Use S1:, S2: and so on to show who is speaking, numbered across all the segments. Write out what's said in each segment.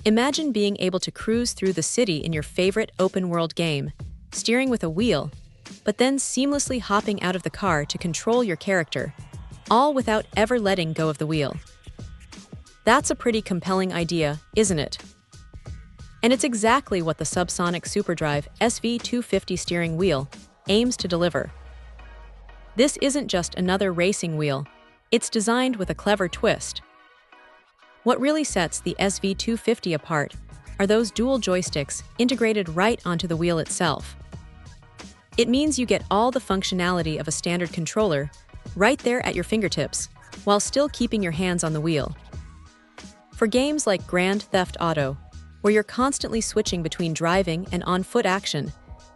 S1: Imagine being able to cruise through the city in your favorite open-world game, steering with a wheel, but then seamlessly hopping out of the car to control your character, all without ever letting go of the wheel. That's a pretty compelling idea, isn't it? And it's exactly what the SUBSONIC Superdrive SV250 steering wheel aims to deliver. This isn't just another racing wheel, it's designed with a clever twist. What really sets the SV250 apart are those dual joysticks integrated right onto the wheel itself. It means you get all the functionality of a standard controller right there at your fingertips, while still keeping your hands on the wheel. For games like Grand Theft Auto, where you're constantly switching between driving and on-foot action,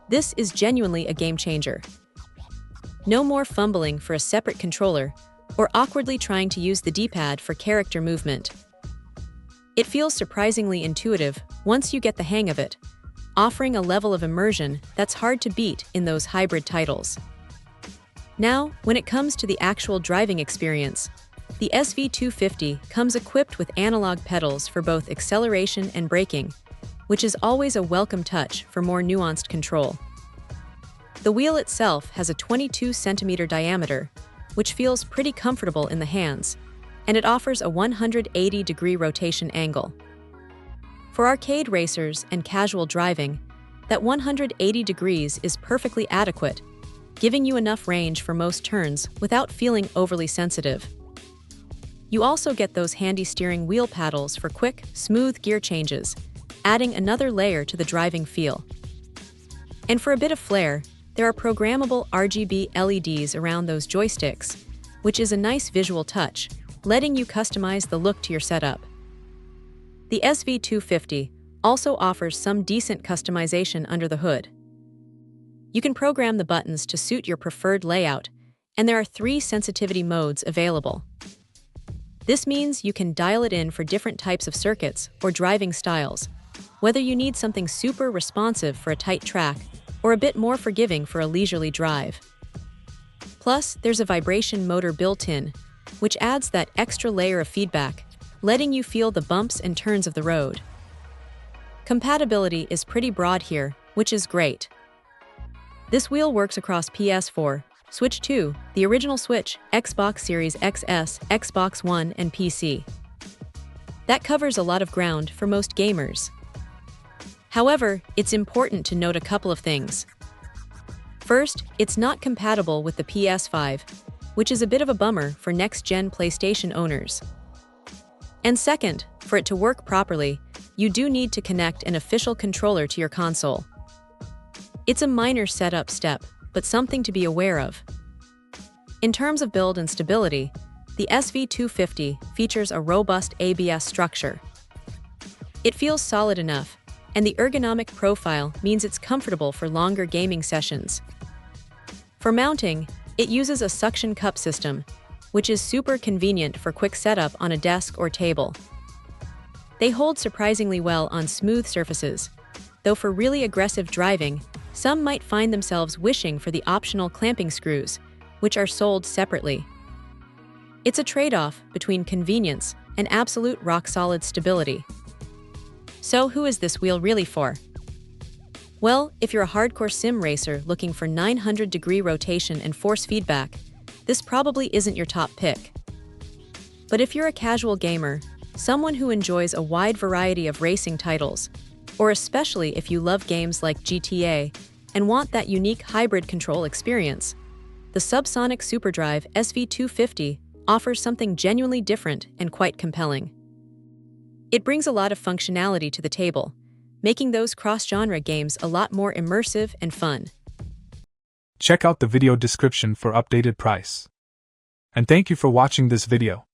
S1: this is genuinely a game changer. No more fumbling for a separate controller or awkwardly trying to use the D-pad for character movement. It feels surprisingly intuitive once you get the hang of it, offering a level of immersion that's hard to beat in those hybrid titles. Now, when it comes to the actual driving experience, the SV250 comes equipped with analog pedals for both acceleration and braking, which is always a welcome touch for more nuanced control. The wheel itself has a 22-centimeter diameter, which feels pretty comfortable in the hands, and it offers a 180-degree rotation angle. For arcade racers and casual driving, that 180 degrees is perfectly adequate, giving you enough range for most turns without feeling overly sensitive. You also get those handy steering wheel paddles for quick, smooth gear changes, adding another layer to the driving feel. And for a bit of flair, there are programmable RGB LEDs around those joysticks, which is a nice visual touch, letting you customize the look to your setup. The SV250 also offers some decent customization under the hood. You can program the buttons to suit your preferred layout, and there are 3 sensitivity modes available. This means you can dial it in for different types of circuits or driving styles, whether you need something super responsive for a tight track or a bit more forgiving for a leisurely drive. Plus, there's a vibration motor built in, which adds that extra layer of feedback, letting you feel the bumps and turns of the road. Compatibility is pretty broad here, which is great. This wheel works across PS4, Switch 2, the original Switch, Xbox Series XS, Xbox One, and PC. That covers a lot of ground for most gamers. However, it's important to note a couple of things. First, it's not compatible with the PS5, which is a bit of a bummer for next-gen PlayStation owners. And second, for it to work properly, you do need to connect an official controller to your console. It's a minor setup step, but something to be aware of. In terms of build and stability, the SV250 features a robust ABS structure. It feels solid enough, and the ergonomic profile means it's comfortable for longer gaming sessions. For mounting, it uses a suction cup system, which is super convenient for quick setup on a desk or table. They hold surprisingly well on smooth surfaces, though for really aggressive driving, some might find themselves wishing for the optional clamping screws, which are sold separately. It's a trade-off between convenience and absolute rock-solid stability. So who is this wheel really for? Well, if you're a hardcore sim racer looking for 900-degree rotation and force feedback, this probably isn't your top pick. But if you're a casual gamer, someone who enjoys a wide variety of racing titles, or especially if you love games like GTA and want that unique hybrid control experience, the SUBSONIC Superdrive SV250 offers something genuinely different and quite compelling. It brings a lot of functionality to the table, making those cross-genre games a lot more immersive and fun.
S2: Check out the video description for updated price. And thank you for watching this video.